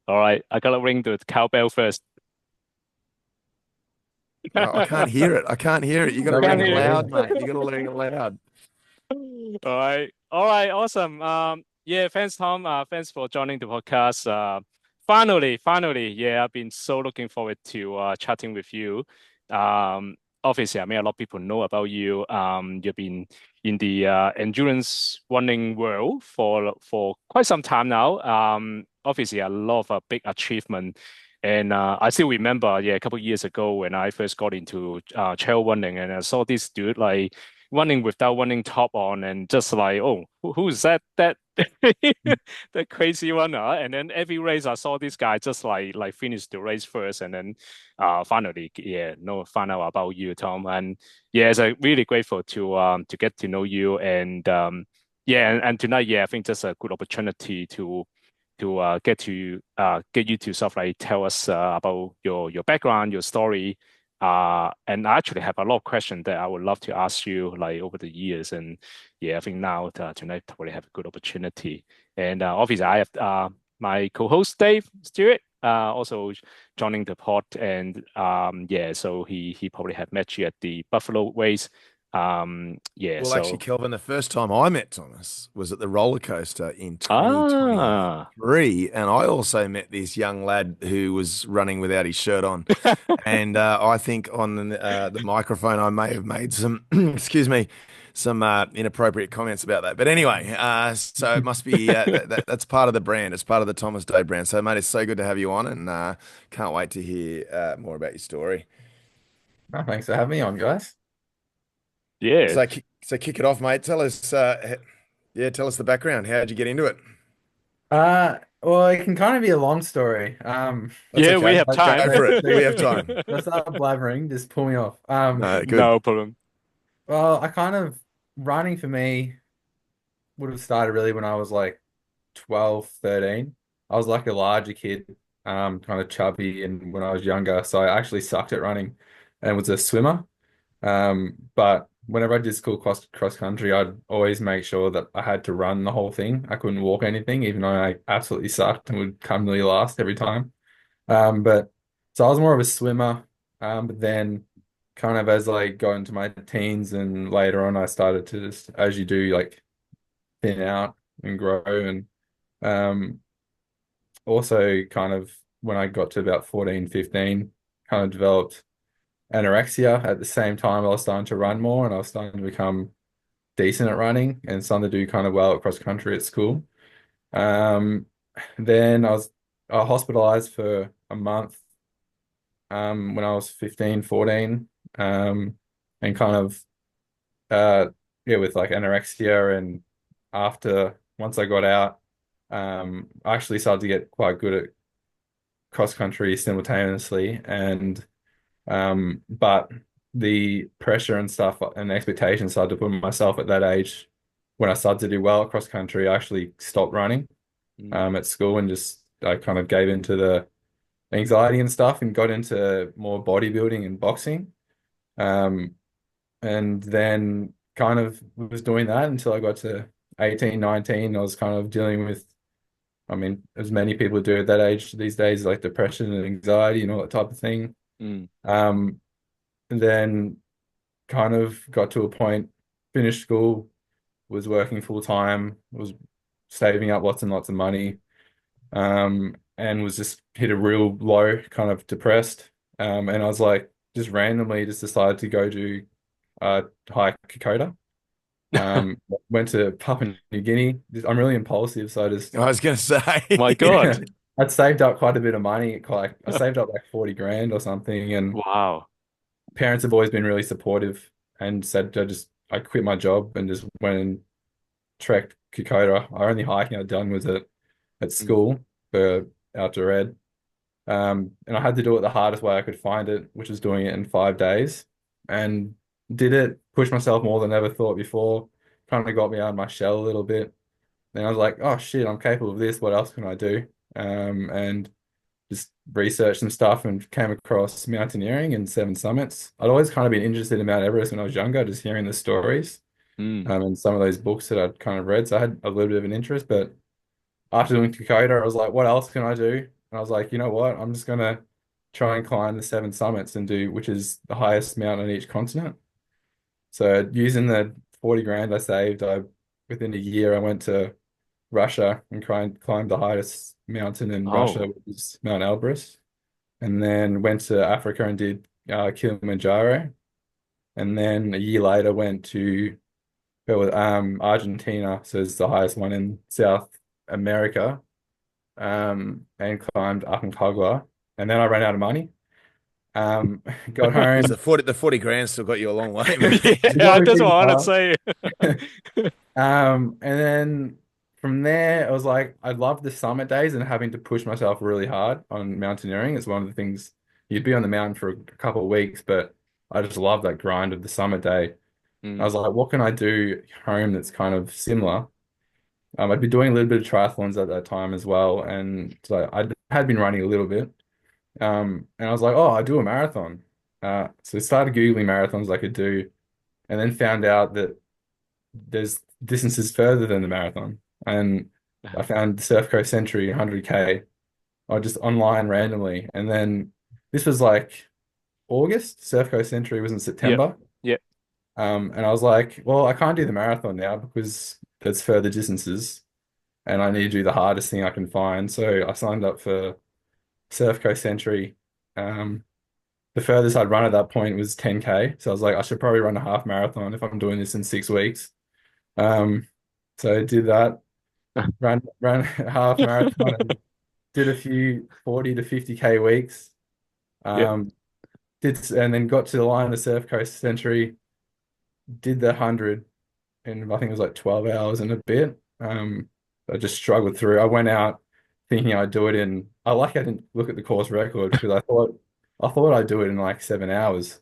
All right, I gotta ring the cowbell first. I can't hear it. I can't hear it. You got to I ring can't it hear it. loud, mate. You got to ring it loud. All right, awesome. Yeah, thanks, Tom. Thanks for joining the podcast. Finally, yeah, I've been so looking forward to chatting with you. Obviously, I mean, a lot of people know about you. You've been in the endurance running world for quite some time now. Obviously, a lot of big achievement. And I still remember, yeah, a couple of years ago when I first got into trail running, and I saw this dude like running without running top on and just like, oh, who's that that crazy runner? And then every race I saw this guy just like finish the race first and then finally, yeah, no, find out about you, Tom. And yeah, it's really grateful to get to know you and yeah, and tonight, yeah, I think that's a good opportunity to get you to sort of like tell us about your background, your story, and I actually have a lot of questions that I would love to ask you like over the years. And yeah, I think now tonight probably have a good opportunity. And obviously I have my co-host Dave Stewart also joining the pod. And yeah, so he probably have met you at the Buffalo race. Yeah, Well, actually, so Kelvin, the first time I met Thomas was at the roller coaster in ah 2023. And I also met this young lad who was running without his shirt on. And I think on the microphone, I may have made some, excuse me, some inappropriate comments about that. But anyway, so it must be that's part of the brand. It's part of the Thomas Day brand. So, mate, it's so good to have you on, and can't wait to hear more about your story. Oh, thanks for having me on, guys. yeah. So kick it off, mate. Tell us, yeah, tell us the background. How'd you get into it? Well, it can kind of be a long story. That's Yeah, we okay. have But time. Go for it. We have time. if I start blabbering, just pull me off. No, good. No problem. Well, I kind of running for me would have started really when I was like 12, 13. I was like a larger kid, kind of chubby, and when I was younger, so I actually sucked at running and was a swimmer. But whenever I did school cross country, I'd always make sure that I had to run the whole thing. I couldn't walk anything, even though I absolutely sucked and would come really last every time. But so I was more of a swimmer. But then kind of as I got into my teens and later on, I started to just, as you do, like thin out and grow. And um, also kind of when I got to about 14, 15, kind of developed anorexia at the same time I was starting to run more and I was starting to become decent at running and starting to do kind of well at cross country at school. Um, then I was hospitalized for a month when I was 15, 14, and kind of yeah, with like anorexia. And after once I got out, I actually started to get quite good at cross country simultaneously. And but the pressure and stuff and expectations started to put on myself at that age. When I started to do well at cross country, I actually stopped running Mm, at school and just I kind of gave into the anxiety and stuff and got into more bodybuilding and boxing. Um, and then kind of was doing that until I got to 18, 19. I was kind of dealing with, I mean, as many people do at that age these days, like depression and anxiety and all that type of thing. mm, Um, and then kind of got to a point, finished school, was working full time, was saving up lots and lots of money, and was just hit a real low, kind of depressed. And I was like, just randomly just decided to go to hike Kokoda. Went to Papua New Guinea. I'm really impulsive, so I just I was going to my say, God. I'd saved up quite a bit of money. Like I saved up like 40 grand or something, and Wow. parents have always been really supportive and said I quit my job and just went and trekked Kokoda. Our only hiking I'd done was at Mm, school for outdoor ed. And I had to do it the hardest way I could find it, which was doing it in 5 days. And did it, pushed myself more than ever thought before, kind of got me out of my shell a little bit. Then I was like, oh shit, I'm capable of this. What else can I do? And just researched some stuff and came across mountaineering and Seven Summits. I'd always kind of been interested in Mount Everest when I was younger, just hearing the stories, mm, and some of those books that I'd kind of read. So I had a little bit of an interest, but after doing Kokoda, I was like, what else can I do? And I was like, you know what? I'm just gonna try and climb the seven summits and do, which is the highest mountain on each continent. So using the 40 grand I saved, I within a year I went to Russia and climbed the highest mountain in Russia, Oh, which is Mount Elbrus, and then went to Africa and did Kilimanjaro, and then a year later went to Argentina, so it's the highest one in South America, and climbed Aconcagua, and then I ran out of money. Got Because home, the 40 grand still got you a long way, man. it got yeah, me that's pretty what I want to far. say. And then from there, I was like, I love the summit days and having to push myself really hard on mountaineering. It's one of the things you'd be on the mountain for a couple of weeks, but I just love that grind of the summit day. I Mm, was like, what can I do home that's kind of similar? I'd been doing a little bit of triathlons at that time as well, and so I had been running a little bit. And I was like, oh, I do a marathon. So I started Googling marathons I could do, and then found out that there's distances further than the marathon. And I found the Surf Coast Century 100K, or just online randomly. And then this was like August, Surf Coast Century was in yep, September. yep. And I was like, well, I can't do the marathon now because there's further distances and I need to do the hardest thing I can find. So I signed up for Surf Coast Century. Um, the furthest I'd run at that point was 10K. So I was like, I should probably run a half marathon if I'm doing this in 6 weeks. Um, so I did that, ran a half marathon and did a few 40 to 50K weeks. Yep. Um, and then got to the line of the Surf Coast Century, did the 100 in I think it was like 12 hours and a bit. I just struggled through. I went out thinking I'd do it in I didn't look at the course record because I thought I'd do it in like 7 hours.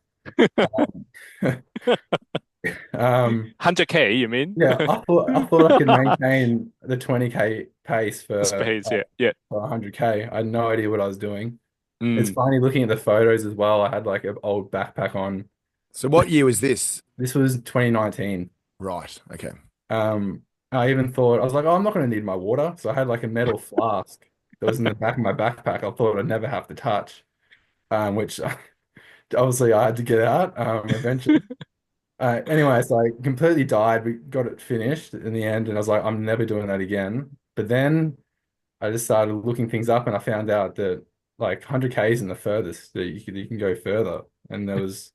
Um, 100K, you mean? yeah, I thought I could maintain the 20K pace Space, yeah, yeah. for 100K. I had no idea what I was doing. It's Mm. funny looking at the photos as well. I had like an old backpack on. So what year was this? This was 2019. Right. Okay. Um, I even thought I was like, oh, I'm not going to need my water, so I had like a metal flask that was in the back of my backpack. I thought I'd never have to touch, which obviously I had to get out eventually. Anyway, so I completely died. We got it finished in the end, and I was like, I'm never doing that again. But then I just started looking things up, and I found out that like 100K is in the furthest that you can go further, and there was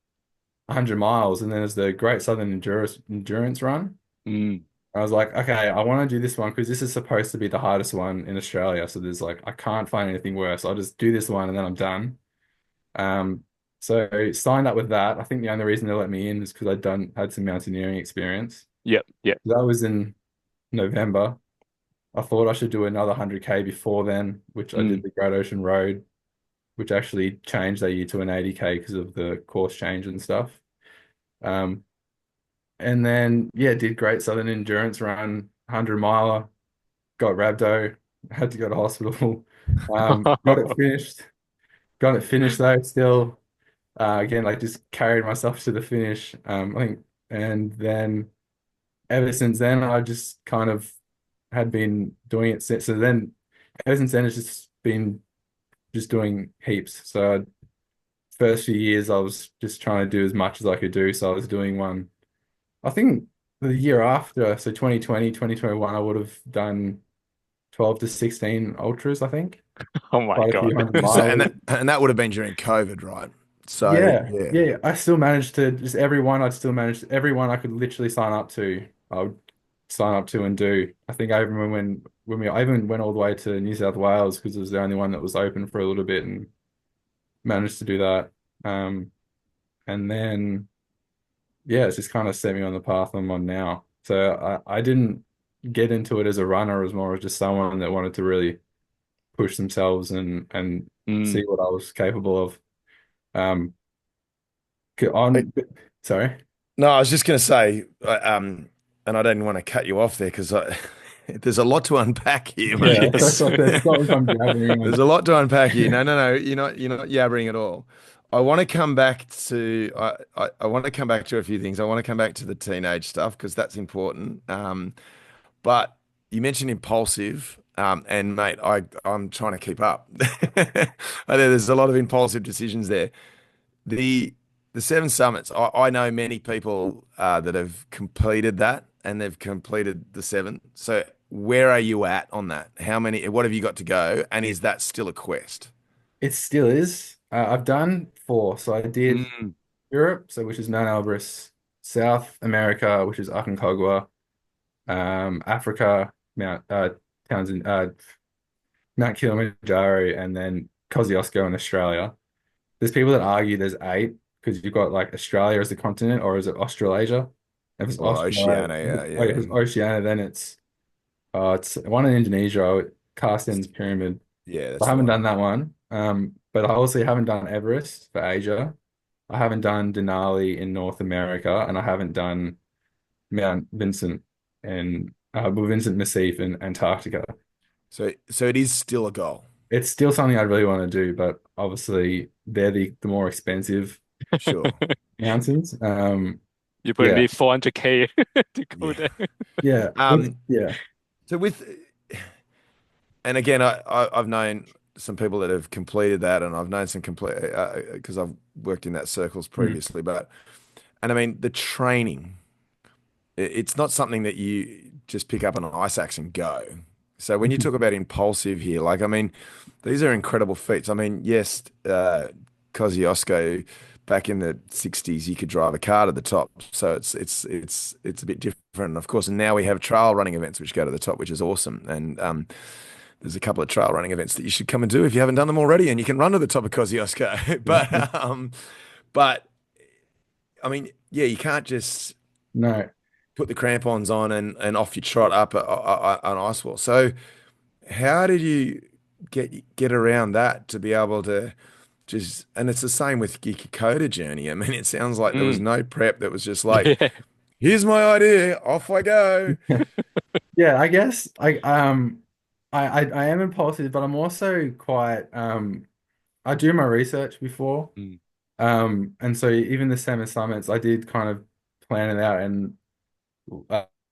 100 miles, and then there's the Great Southern Endurance Run. Mm. I was like, okay, I want to do this one because this is supposed to be the hardest one in Australia. So there's like, I can't find anything worse. I'll just do this one and then I'm done. Um, so signed up with that. I think the only reason they let me in is because had some mountaineering experience. Yep, yep. That was in November. I thought I should do another 100K before then, which I did Mm. the Great Ocean Road, which actually changed that year to an 80K because of the course change and stuff. Um, and then yeah, did Great Southern Endurance Run, 100 miler, got rhabdo, had to go to hospital. Got it finished. Got it finished though, still. Again, like just carried myself to the finish. I think, and then ever since then, I just kind of had been doing it since. So then, ever since then, it's just been just doing heaps. So first few years, I was just trying to do as much as I could do. So I was doing one. I think the year after, so 2020, 2021, I would have done 12 to 16 ultras, I think. Oh my Quite a God. few hundred So and miles. that would have been during COVID, right? So Yeah, yeah. yeah. I still managed to just everyone I could literally sign up to. I would sign up to and do. I think I even I even went all the way to New South Wales because it was the only one that was open for a little bit and managed to do that. Um, and then yeah, it's just kind of set me on the path I'm on now. So I didn't get into it as a runner, as more as just someone that wanted to really push themselves and see Mm. what I was capable of. Um, I- on, sorry. No, I was just going to say, and I didn't want to cut you off there because there's a lot to unpack here, mate. Yeah, so Yes. stop if I'm jabbering There's on. a lot to unpack here. No, no, no. You're not yabbering at all. I want to come back to I want to come back to a few things. I want to come back to the teenage stuff because that's important. But you mentioned impulsive. And mate, I'm trying to keep up. There's a lot of impulsive decisions there. The the seven summits. I know many people that have completed that, and they've completed the seven. So where are you at on that? How many? What have you got to go? And is that still a quest? It still is. I've done four. So I did Mm. Europe, so which is Mount Elbrus, South America, which is Aconcagua, Africa, Townsend, Mount Kilimanjaro, and then Kosciuszko in Australia. There's people that argue there's eight because you've got like Australia as a continent, or is it Australasia? If it's Or Australia, Oceania, yeah, if yeah, it's Oceania, then it's one in Indonesia, Carsten's Pyramid. yeah. I That's the haven't one. done that one. But I also haven't done Everest for Asia. I haven't done Denali in North America, and I haven't done Mount Vincent and Vincent Massif in Antarctica. So it is still a goal. It's still something I really want to do, but obviously they're the more expensive Sure. mountains. You probably Yeah, need 400K to go Yeah. there. yeah, Um. yeah. So with and again, I've known some people that have completed that, and I've known some complete because I've worked in that circles Mm. previously. But and I mean the training, it's not something that you just pick up an ice axe and go. So when you talk about impulsive here, like I mean, these are incredible feats. I mean, yes, Kosciuszko back in the 60s, you could drive a car to the top. So it's a bit different. And of course, and now we have trail running events which go to the top, which is awesome. And there's a couple of trail running events that you should come and do if you haven't done them already, and you can run to the top of Kosciuszko. Yeah. But I mean, yeah, you can't just No, put the crampons on and off you trot up an ice wall. So how did you get around that to be able to just, and it's the same with your Kokoda journey. I mean, it sounds like there was Mm. no prep. That was just like, Yeah. here's my idea, off I go. yeah. I guess I am impulsive, but I'm also quite I do my research before. Mm. And so even the summer summits, I did kind of plan it out and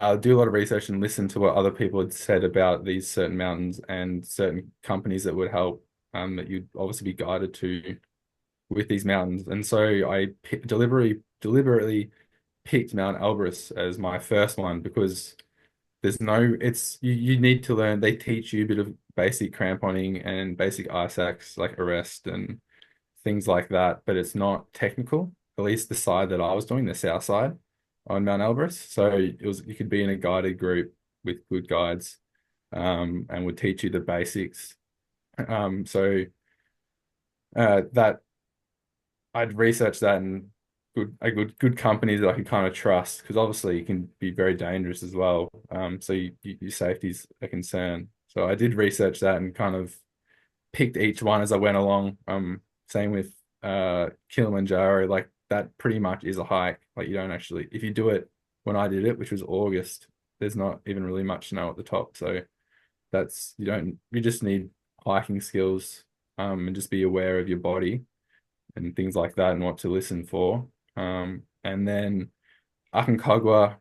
I'll do a lot of research and listen to what other people had said about these certain mountains and certain companies that would help, that you'd obviously be guided to with these mountains. And so deliberately picked Mount Elbrus as my first one because there's no, you need to learn, they teach you a bit of basic cramponing and basic ice axe, like arrest and things like that, but it's not technical. At least the side that I was doing, the south side on Mount Elbrus. So you could be in a guided group with good guides, and would teach you the basics. So that I'd research that and good companies that I could kind of trust because obviously it can be very dangerous as well. So your safety's a concern. So I did research that and kind of picked each one as I went along. Same with Kilimanjaro, like that pretty much is a hike. Like you don't actually, if you do it when I did it, which was August, there's not even really much snow at the top. So you just need hiking skills, and just be aware of your body and things like that and what to listen for. And then Aconcagua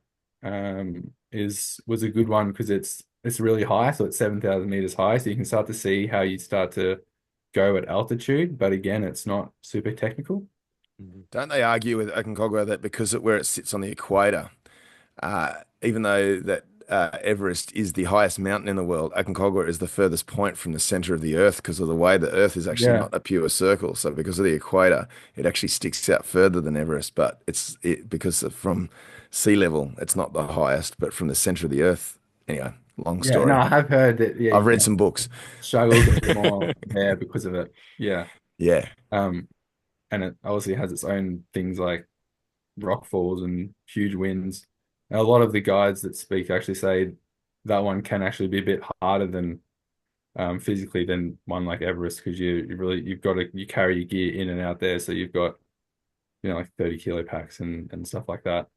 was a good one because it's really high, so it's 7,000 meters high, so you can start to see how you start to go at altitude. But again, it's not super technical. Don't they argue with Aconcagua that because of where it sits on the equator, even though that Everest is the highest mountain in the world, Aconcagua is the furthest point from the center of the Earth because of the way the Earth is actually Yeah, not a pure circle. So because of the equator, it actually sticks out further than Everest. But because from sea level, it's not the highest, but from the center of the Earth. Anyway, long yeah. No, story. I have heard that. Yeah, I've you read can some books. struggle a bit more there because of it. Yeah. Yeah. Um, and it obviously has its own things like rock falls and huge winds. And a lot of the guides that speak actually say that one can actually be a bit harder than, physically, than one like Everest because you've got to you carry your gear in and out there, so you've got like 30 kilo packs and stuff like that.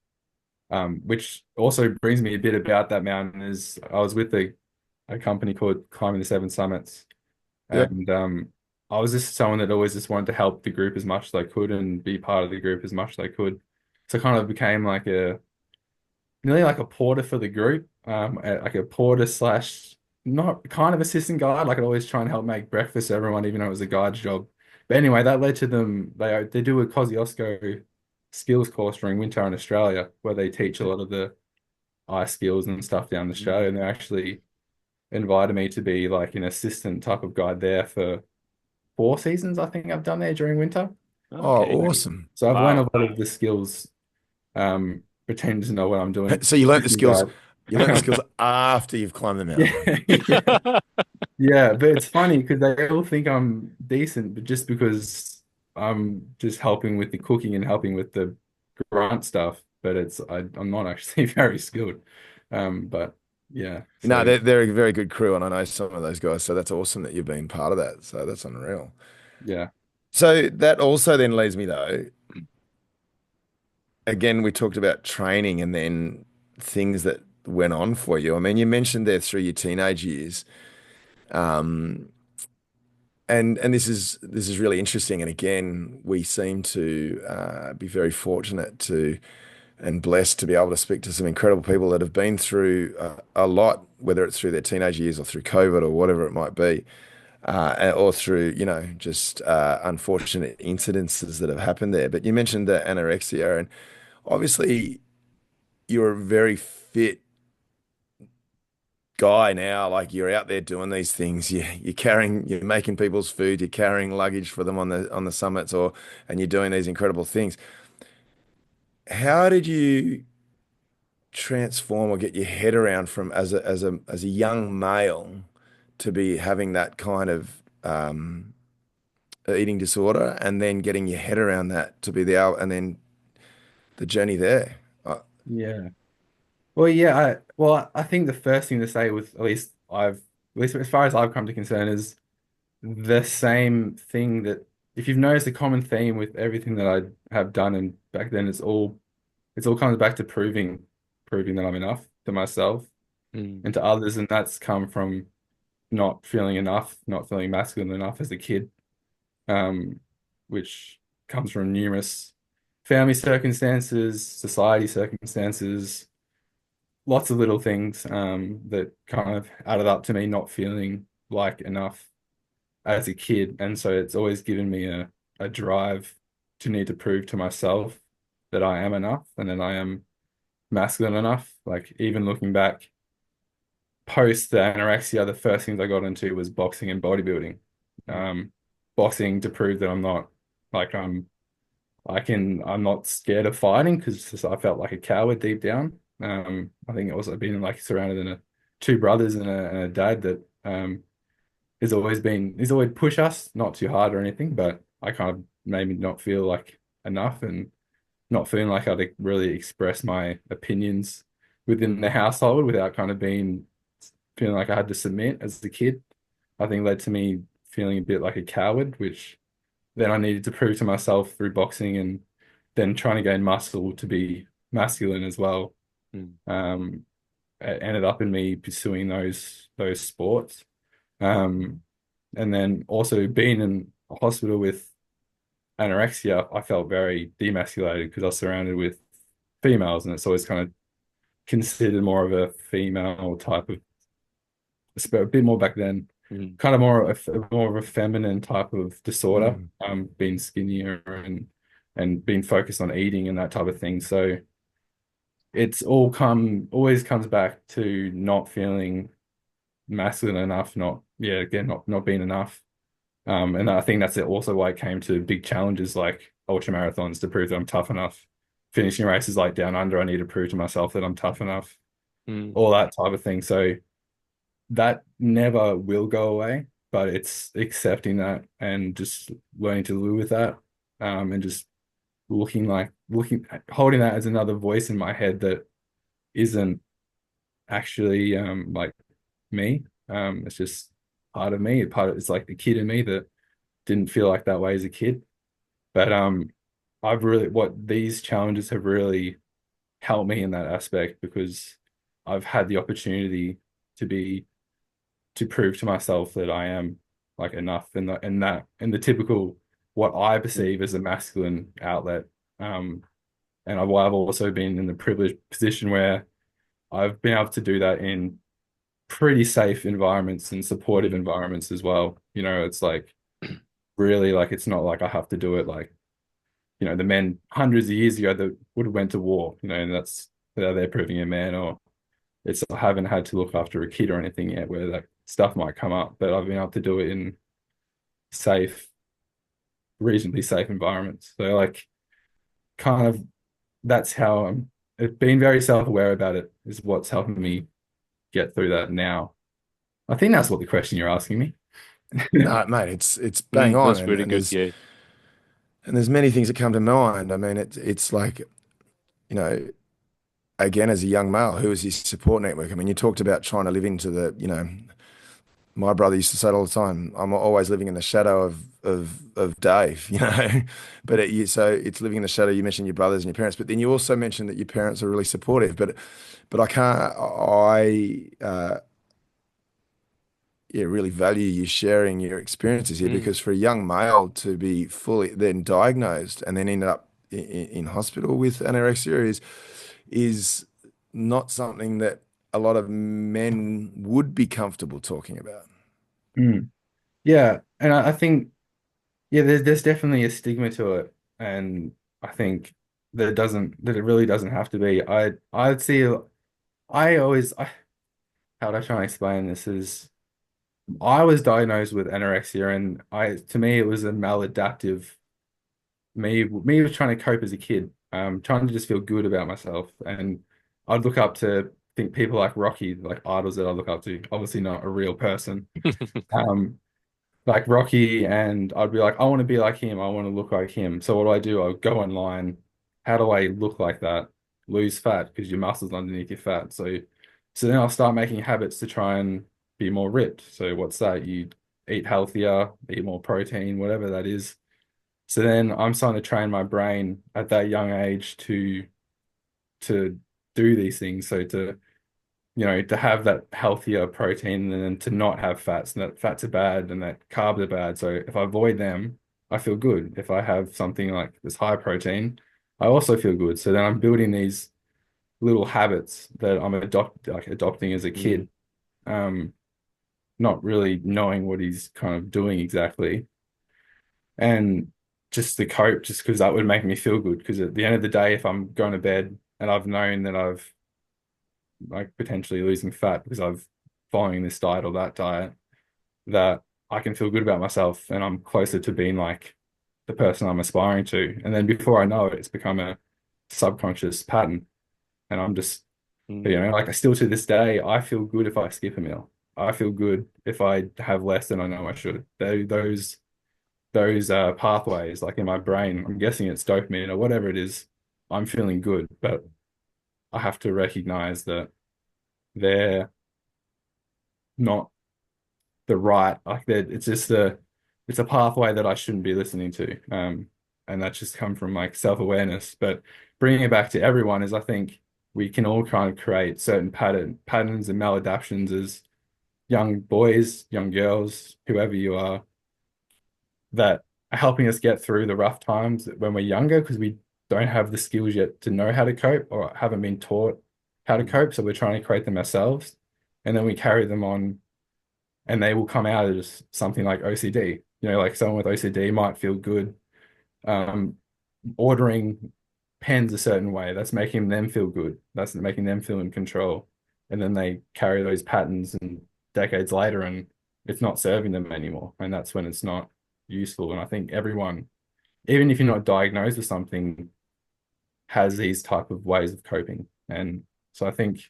Which also brings me a bit about that mountain is I was with a company called Climbing the Seven Summits, Yep. and I was just someone that always just wanted to help the group as much as I could and be part of the group as much as I could. So I kind of became nearly like a porter for the group, like a porter slash not kind of assistant guide. Like I'd always try and help make breakfast for everyone, even though it was a guide's job. But anyway, that led to them. They do a Kosciuszko skills course during winter in Australia, where they teach a lot of the ice skills and stuff down in Australia. And they actually invited me to be like an assistant type of guide there for 4 seasons. I think I've done there during winter. Oh, Okay. awesome. So I've learned a Wow. lot of the skills. Pretend to know what I'm doing. So you learnt the Assistant skills. guide. You learnt the skills after you've climbed the Yeah, mountain. yeah. Yeah, but it's funny because they all think I'm decent, but just because I'm just helping with the cooking and helping with the grunt stuff, but I'm not actually very skilled. But yeah, No, so they're a very good crew, and I know some of those guys. So that's awesome that you've been part of that. So that's unreal. yeah, So that also then leads me though. Again, we talked about training and then things that went on for you. I mean, you mentioned there through your teenage years, um, and this is really interesting. And again, we seem to be very fortunate to and blessed to be able to speak to some incredible people that have been through a lot, whether it's through their teenage years or through COVID or whatever it might be, or through, just unfortunate incidences that have happened there. But you mentioned the anorexia, and obviously you're a very fit guy now. Like you're out there doing these things. You're making people's food, you're carrying luggage for them on the summits, and you're doing these incredible things. How did you transform or get your head around from as a young male to be having that kind of eating disorder and then getting your head around that to be and then the journey there. yeah. Well, yeah, I think the first thing to say with at least as far as I've come to concern is the same thing that if you've noticed a common theme with everything that I have done and back then it's all comes back to proving that I'm enough to myself Mm, and to others, and that's come from not feeling enough, not feeling masculine enough as a kid, um, which comes from numerous family circumstances, society circumstances, lots of little things that kind of added up to me not feeling like enough as a kid. And so it's always given me a drive to need to prove to myself that I am enough and that I am masculine enough. Like even looking back post the anorexia, the first things I got into was boxing and bodybuilding. mm, Um, Boxing to prove that I'm not like I'm not scared of fighting because I felt like a coward deep down. I think also being like surrounded in two brothers and a dad that he's always push us, not too hard or anything, but I kind of made me not feel like enough and not feeling like I'd really express my opinions within the household without kind of being feeling like I had to submit as a kid. I think led to me feeling a bit like a coward, which then I needed to prove to myself through boxing and then trying to gain muscle to be masculine as well. mm, Um, it ended up in me pursuing those sports. Um, and then also being in a hospital with anorexia, I felt very demasculated because I was surrounded with females, and it's always kind of considered more of a female type of, a bit more back then, mm, kind of more of a feminine type of disorder, Mm. being skinnier and being focused on eating and that type of thing. So it's always comes back to not feeling masculine enough, not yeah, again, not being enough. And I think that's also why it came to big challenges like ultra marathons to prove that I'm tough enough. Finishing races like down under, I need to prove to myself that I'm tough enough, mm, all that type of thing. So that never will go away, but it's accepting that and just learning to live with that. And just holding that as another voice in my head that isn't actually like me. It's just part of me. It's like the kid in me that didn't feel like that way as a kid. But I've really what these challenges have really helped me in that aspect because I've had the opportunity to be to prove to myself that I am like enough in the typical what I mm, perceive as a masculine outlet. And I've also been in the privileged position where I've been able to do that in pretty safe environments and supportive environments as well. It's like really like it's not like I have to do it like, the men hundreds of years ago that would have went to war, and that's they're proving a man, or it's I haven't had to look after a kid or anything yet where that stuff might come up, but I've been able to do it in safe, reasonably safe environments. So like kind of that's how I'm being very self-aware about it is what's helping me get through that now. I think that's what the question you're asking me. No, mate, it's bang on, That's and really good. Yeah. there's many things that come to mind. I mean, it's like, you know, again, as a young male, who is his support network? I mean, you talked about trying to live into my brother used to say it all the time, I'm always living in the shadow of Dave, But so it's living in the shadow. You mentioned your brothers and your parents, but then you also mentioned that your parents are really supportive. But I can't, yeah, really value you sharing your experiences here, Mm, because for a young male to be fully then diagnosed and then end up in hospital with anorexia is not something that a lot of men would be comfortable talking about. Mm. Yeah, and I think yeah, there's definitely a stigma to it, and I think that it really doesn't have to be. I'd see I always how do I try and explain this is I was diagnosed with anorexia, and I to me it was a maladaptive me was trying to cope as a kid, trying to just feel good about myself, and I'd look up to think people like Rocky, like idols that I look up to, obviously not a real person. Um, like Rocky, and I'd be like, I want to be like him. I want to look like him. So what do? I go online. How do I look like that? Lose fat because your muscles underneath your fat. So then I'll start making habits to try and be more ripped. So what's that? You eat healthier, eat more protein, whatever that is. So then I'm starting to train my brain at that young age to do these things. So to have that healthier protein and then to not have fats, and that fats are bad and that carbs are bad. So if I avoid them, I feel good. If I have something like this high protein, I also feel good. So then I'm building these little habits that I'm adopting as a mm, kid, um, not really knowing what he's kind of doing exactly. And just to cope, just because that would make me feel good. Because at the end of the day, if I'm going to bed and I've known that I've like potentially losing fat because I've following this diet or that diet, that I can feel good about myself and I'm closer to being like the person I'm aspiring to. And then before I know it, it's become a subconscious pattern. And I'm just, mm, like I still to this day, I feel good if I skip a meal. I feel good if I have less than I know I should. Those pathways, like in my brain, I'm guessing it's dopamine or whatever it is, I'm feeling good. But I have to recognize that they're not the right like that it's a pathway that I shouldn't be listening to, and that's just come from like self-awareness. But bringing it back to everyone is I think we can all kind of create certain patterns and maladaptions as young boys, young girls, whoever you are, that are helping us get through the rough times when we're younger because we don't have the skills yet to know how to cope or haven't been taught how to mm, cope, so we're trying to create them ourselves, and then we carry them on and they will come out as something like OCD. Like someone with OCD might feel good um, ordering pens a certain way. That's making them feel good. That's making them feel in control. And then they carry those patterns and decades later, and it's not serving them anymore. And that's when it's not useful. And I think everyone, even if you're not diagnosed with something, has these type of ways of coping. And so I think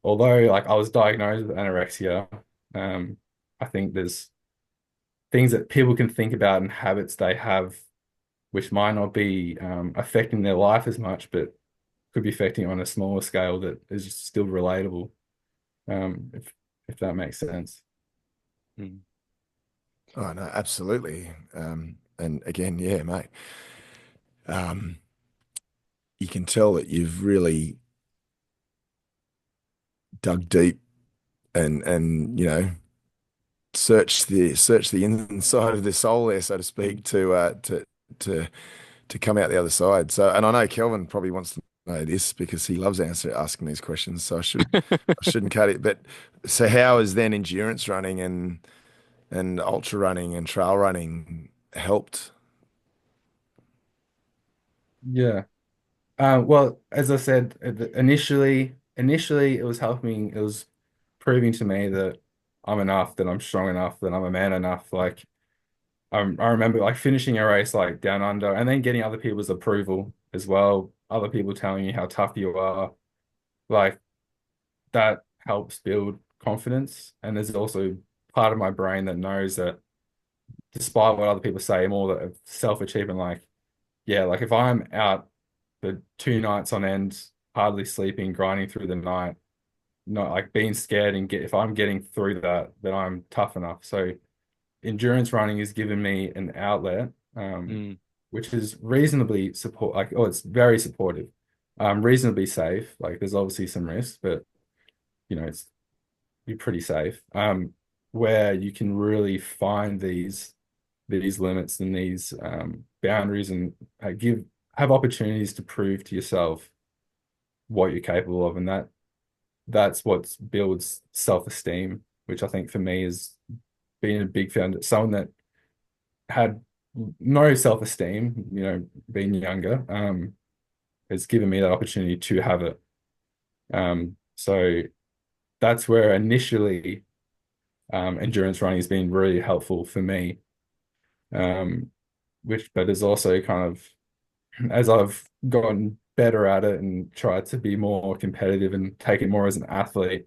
although like I was diagnosed with anorexia, um, I think there's things that people can think about and habits they have, which might not be affecting their life as much, but could be affecting on a smaller scale that is still relatable, if that makes sense. mm. Oh no, absolutely. And again, yeah, mate. Um, you can tell that you've really dug deep and searched the inside of the soul there, so to speak, to come out the other side. So, and I know Kelvin probably wants to know this because he loves asking these questions, so I shouldn't cut it. But so how is then endurance running and ultra running and trail running helped? Yeah. Well, as I said, initially it was helping. It was proving to me that I'm enough, that I'm strong enough, that I'm a man enough. Like I remember like finishing a race like down under, and then getting other people's approval as well. Other people telling you how tough you are. Like that helps build confidence. And there's also part of my brain that knows that despite what other people say, I'm all that self-achievement. Like, yeah, like if I'm out for 2 nights on end, hardly sleeping, grinding through the night, not like being scared and if I'm getting through that, then I'm tough enough. So endurance running has given me an outlet, Mm, which is reasonably it's very supportive, reasonably safe. Like there's obviously some risks, but it's you're pretty safe. Where you can really find these limits and these boundaries and have opportunities to prove to yourself what you're capable of, and that's what builds self-esteem, which I think for me is being a big fan, someone that had no self-esteem, being younger, has given me that opportunity to have it. So that's where initially endurance running has been really helpful for me. Um, but is also kind of as I've gotten better at it and tried to be more competitive and take it more as an athlete,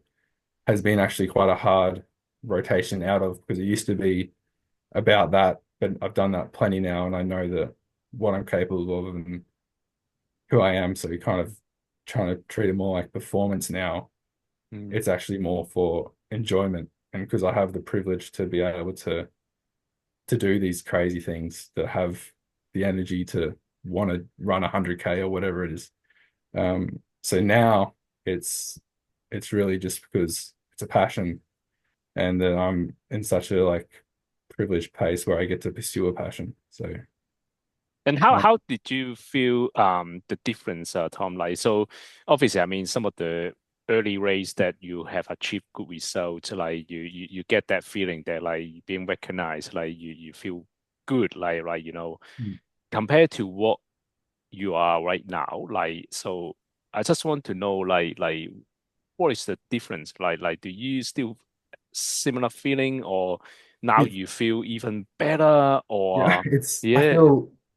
has been actually quite a hard rotation out of because it used to be about that, but I've done that plenty now and I know that what I'm capable of and who I am. So kind of trying to treat it more like performance now. mm, It's actually more for enjoyment. And because I have the privilege to be able to do these crazy things, that have the energy to want to run 100K or whatever it is. So now it's really just because it's a passion and that I'm in such a like privileged pace where I get to pursue a passion. So And how uh, how did you feel the difference, Tom? Like so, obviously, I mean, some of the early race that you have achieved good results, like you get that feeling that like being recognized, like you feel good, like right, compared to what you are right now. Like so, I just want to know, like what is the difference? Like do you still similar feeling, or now it's you feel even better, yeah, or it's yeah.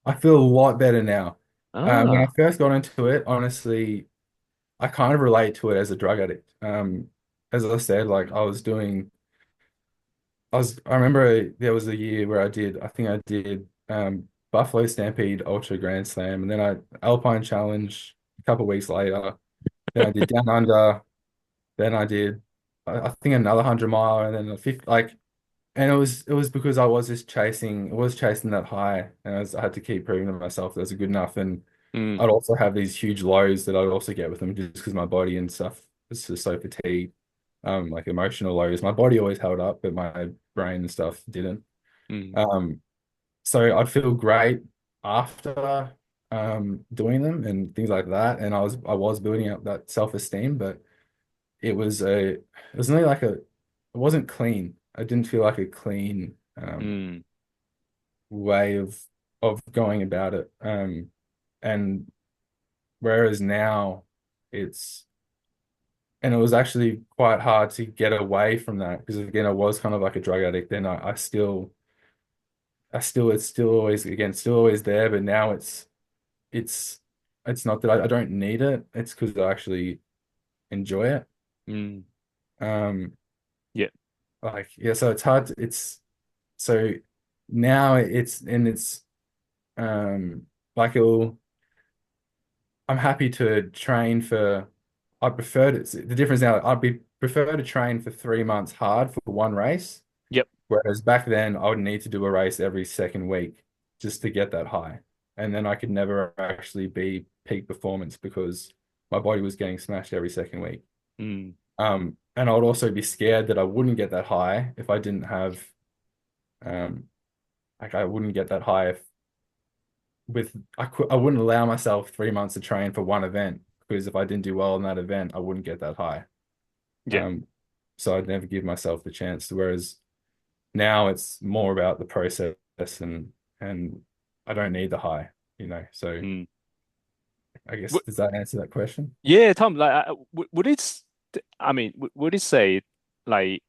I feel a lot better now. When I Ah. first got into it, honestly, I kind of relate to it as a drug addict. As I said, like I remember there was a year where I think I did Buffalo Stampede Ultra Grand Slam, and then I Alpine Challenge a couple of weeks later. Then I did Down Under. Then I did I think another 100 mile, and then a 50. Like, and it was because I was chasing that high, and I had to keep proving to myself that it was good enough. And Mm, I'd also have these huge lows that I'd also get with them just because my body and stuff was just so fatigued. Like emotional lows. My body always held up, but my brain and stuff didn't. mm, Um, so I'd feel great after doing them and things like that. And I was building up that self-esteem, but it was only like it wasn't clean. I didn't feel like a clean mm, way of going about it. And whereas now it's and it was actually quite hard to get away from that because again I was kind of like a drug addict. Then it's still always again still always there, but now it's it's not that I don't need it. It's because I actually enjoy it. mm. Um, Yeah. like yeah, so it's hard. So now it's like it'll. I'm happy to train for. I prefer to. The difference now. Prefer to train for 3 months hard for one race. Yep. Whereas back then, I would need to do a race every second week just to get that high. And then I could never actually be peak performance because my body was getting smashed every second week. Mm, And I would also be scared that I wouldn't get that high if I didn't have, um, like I wouldn't get that high if I wouldn't allow myself 3 months to train for one event because if I didn't do well in that event, I wouldn't get that high. Yeah. Um, so I'd never give myself the chance. Whereas now it's more about the process and I don't need the high, So Mm. I guess W- does that answer that question? Yeah, Tom, like, would I mean, would it say like,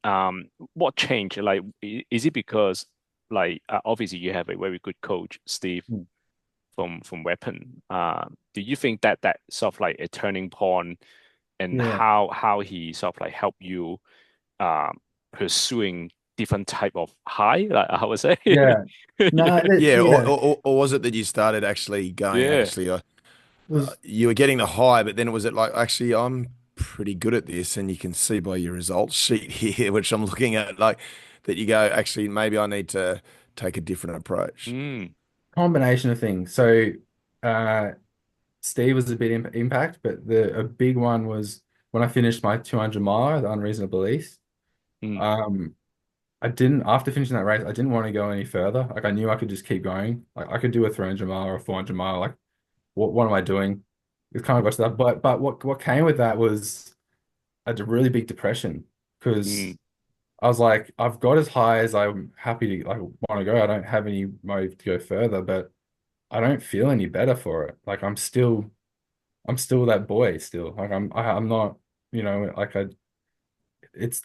what changed? Like, is it because like, obviously you have a very good coach, Steve, Hmm. from Weapon. Do you think that that sort of like a turning point and Yeah. how he sort of like helped you um pursuing different type of high, like I would say? Yeah. No, Yeah, yeah. or was it that you started actually going, Yeah. actually, Was you were getting the high, but then was it like, actually, I'm pretty good at this, and you can see by your results sheet here, which I'm looking at, like that you go, actually, maybe I need to take a different approach. Mm, combination of things. So uh Steve was a bit impact, but the a big one was when I finished my 200 mile, the unreasonable beliefs. mm, Um, I didn't after finishing that race, I didn't want to go any further. Like I knew I could just keep going. Like I could do a 300 mile or a 400 mile. Like what am I doing? It's kind of got stuff. But what came with that was a really big depression mm, because I was like, I've got as high as I'm happy to like want to go. I don't have any motive to go further, but I don't feel any better for it. Like I'm still that boy still. Like I'm not, like it's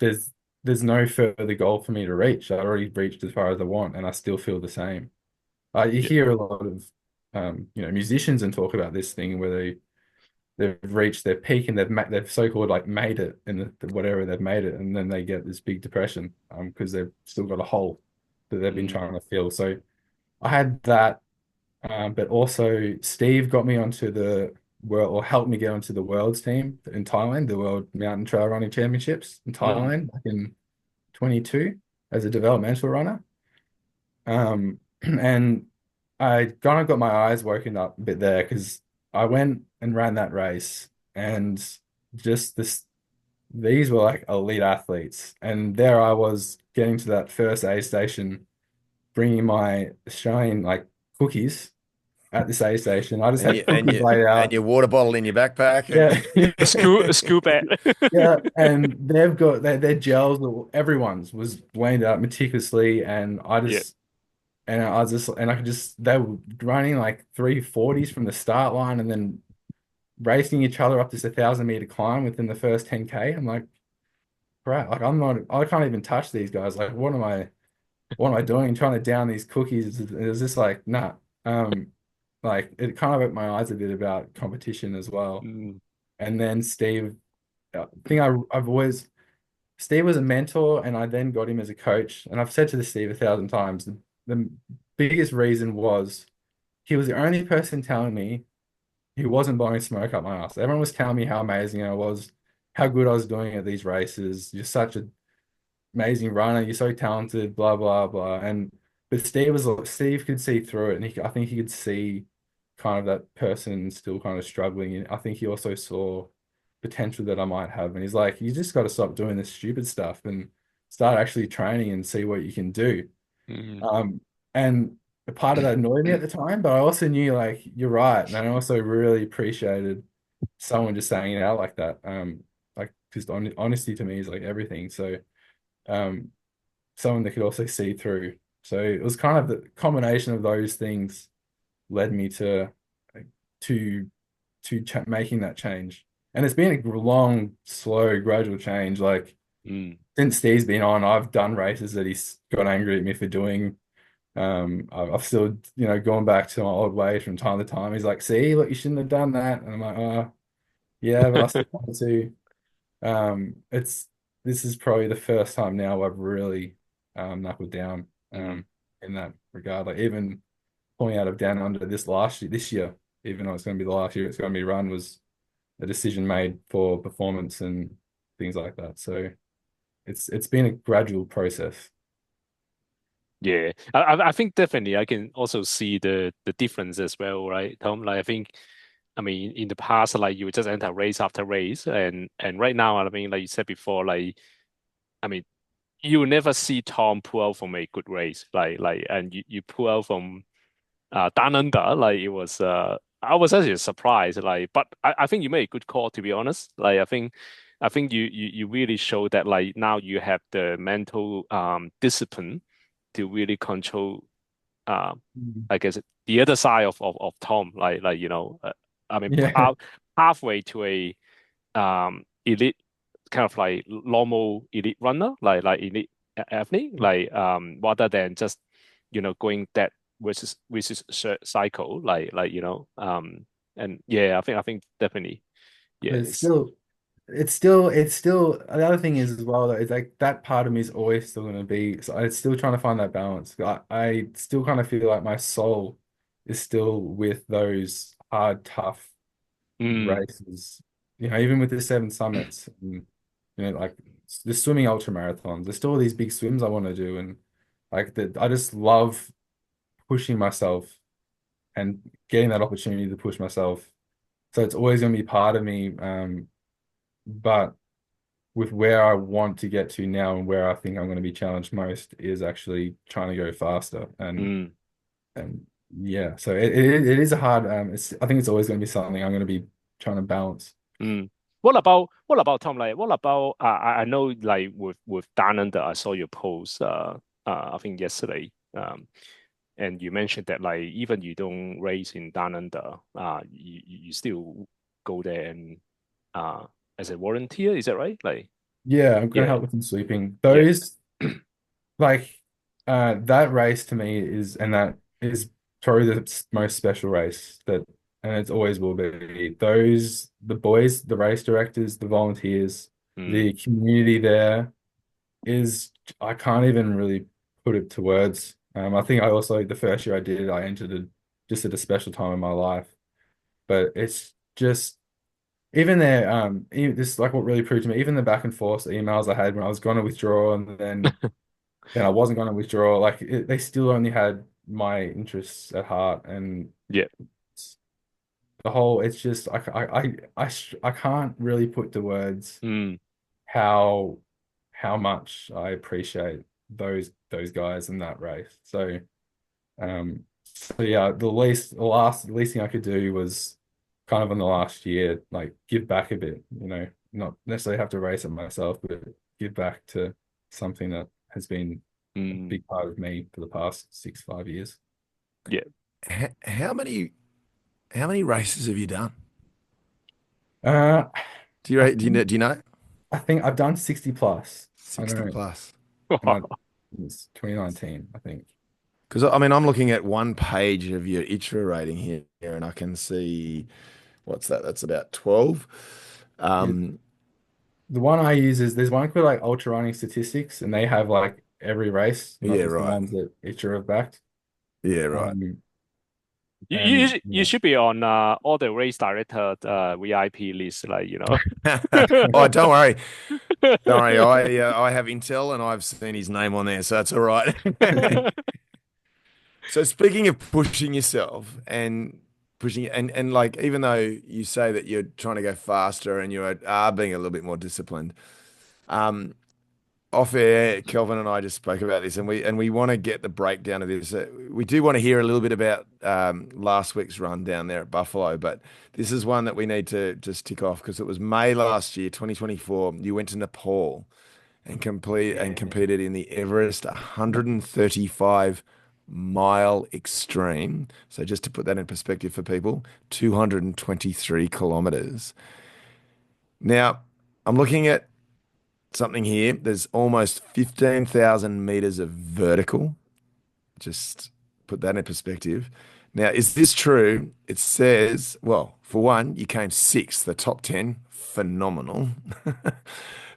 there's no further goal for me to reach. I already reached as far as I want and I still feel the same. You yeah, hear a lot of musicians and talk about this thing where they've reached their peak and they've so-called like made it in whatever they've made it, and then they get this big depression because they've still got a hole that they've been mm, trying to fill. So I had that. But also, Steve got me onto the world, or helped me get onto the world's team in Thailand, the World Mountain Trail Running Championships in mm, Thailand back in 22 as a developmental runner. And I kind of got my eyes woken up a bit there because I went and ran that race, and just these were like elite athletes, and there I was getting to that first aid station, bringing my shine like cookies at this aid station. I just And had you and cookies you laid and out. your water bottle in your backpack, and Yeah, yeah, a scoop at. yeah. And they've got their gels. Everyone's was laid out meticulously, and Yeah. I could just they were running like 340s from the start line, and then racing each other up this 1,000 meter climb within the first 10K. I'm like, crap, like I can't even touch these guys. Like, what am I doing? Trying to down these cookies. It was just like, nah. Like it kind of opened my eyes a bit about competition as well. Mm, And then Steve, I think I've always Steve was a mentor, and I then got him as a coach. And I've said to this Steve 1,000 times, the biggest reason was he was the only person telling me he wasn't blowing smoke up my ass. Everyone was telling me how amazing I was, how good I was doing at these races. You're such an amazing runner. You're so talented, blah, blah, blah. But Steve could see through it. And I think he could see kind of that person still kind of struggling. And I think he also saw potential that I might have. And he's like, you just got to stop doing this stupid stuff and start actually training and see what you can do. mm, Um, and a part of that annoyed me at the time, but I also knew like you're right. And I also really appreciated someone just saying it out like that. Like because honesty to me is like everything. So um someone that could also see through. So it was kind of the combination of those things led me to making that change. And it's been a long, slow, gradual change. Like mm, since Steve's been on, I've done races that he's got angry at me for doing. I've still, gone back to my old ways from time to time. He's like, "See, look, you shouldn't have done that." And I'm like, "Oh, yeah, but I still want to." It's This is probably the first time now I've really knuckled down mm, in that regard. Like even pulling out of down under this year, even though it's going to be the last year it's going to be run, was a decision made for performance and things like that. So it's been a gradual process. yeah. I think definitely I can also see the difference as well, right, Tom? Like I think, I mean, in the past, like you would just enter race after race, and right now, I mean, like you said before, like I mean, you will never see Tom pull out from a good race, and you pull out from down under, like it was I was actually surprised, like, but I think you made a good call, to be honest. Like, I think you really show that, like, now you have the mental discipline to really control, um, Mm. I guess the other side of Tom, I mean, Yeah. halfway to a elite, kind of like normal elite runner, like elite athlete, like rather than just going that versus cycle, and yeah, I think definitely, yeah, But it's still the other thing is as well though, is like that part of me is always still gonna be so I'm still trying to find that balance. I still kind of feel like my soul is still with those hard, tough mm, races. Even with the seven summits and like the swimming ultra marathons, there's still all these big swims I want to do and like that I just love pushing myself and getting that opportunity to push myself. So it's always gonna be part of me. But with where I want to get to now and where I think I'm going to be challenged most is actually trying to go faster mm, and yeah, so it is a hard I think it's always going to be something I'm going to be trying to balance. mm. What about Tom? Like, what about I know, like, with Dan Under, I saw your post I think yesterday, and you mentioned that, like, even you don't race in down under, you still go there and uh as a volunteer, is that right? Like, Yeah, I'm going to yeah, help with some sleeping. yeah. Those like that race to me is and that is probably the most special race that and it always will be. Those the boys, the race directors, the volunteers, Mm, the community there is I can't even really put it to words. I think I also the first year I did it, I entered it just at a special time in my life. But it's just even there, even, this is like what really proved to me. Even the back and forth emails I had when I was going to withdraw and then I wasn't going to withdraw. Like they still only had my interests at heart, and yeah. the whole. It's just I can't really put to words Mm, how how much I appreciate those guys in that race. So yeah, the least thing I could do was kind of in the last year, like give back a bit, not necessarily have to race it myself, but give back to something that has been a mm, big part of me for the past 5 years. yeah. How many races have you done? Uh, I think Do you know? I think I've done 60 plus. I 60 know, plus. and it's 2019, I think. Because I mean, I'm looking at one page of your ITRA rating here, and I can see what's that? That's about 12. Yeah, Um, the one I use is there's one called like Ultra Running Statistics, and they have like every race, not yeah, just the right. ones that Itcher have backed. Yeah, right. Um, You, you and should you yeah. should be on all the race director VIP list, Oh, don't worry. Don't worry. I have intel and I've seen his name on there, so that's all right. So speaking of pushing yourself and pushing and like even though you say that you're trying to go faster and you are being a little bit more disciplined, um, off air, Kelvin and I just spoke about this, and we want to get the breakdown of this. We do want to hear a little bit about last week's run down there at Buffalo, but this is one that we need to just tick off because it was May last year, 2024. You went to Nepal and Yeah. competed in the Everest 135 mile extreme. So just to put that in perspective for people, 223 kilometers. Now, I'm looking at something here. There's almost 15,000 meters of vertical. Just put that in perspective. Now, is this true? It says, well, for one, you came sixth, the top 10. Phenomenal.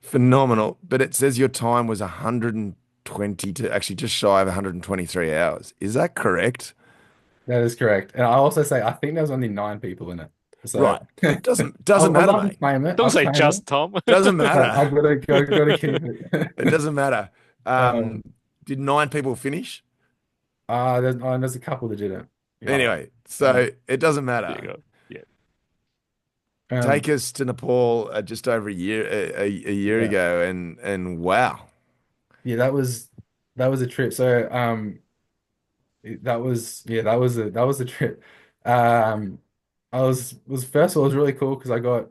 Phenomenal. But it says your time was 120 to actually just shy of 123 hours. Is that correct? That is correct. And I also say I think there was only 9 people in it. So Right. Doesn't I doesn't would matter, love to mate. claim it. Don't I'll say claim it. just Tom. Doesn't But matter. gotta keep It it. doesn't matter. Um, Um, did nine people finish? there's a couple that didn't. Yeah. Anyway, so Um, it doesn't There you matter. go. Yeah. Take um, us to Nepal just over a year yeah. ago, and wow, Yeah, that was a trip. So that was a trip. Um I was first of all, it was really cool because I got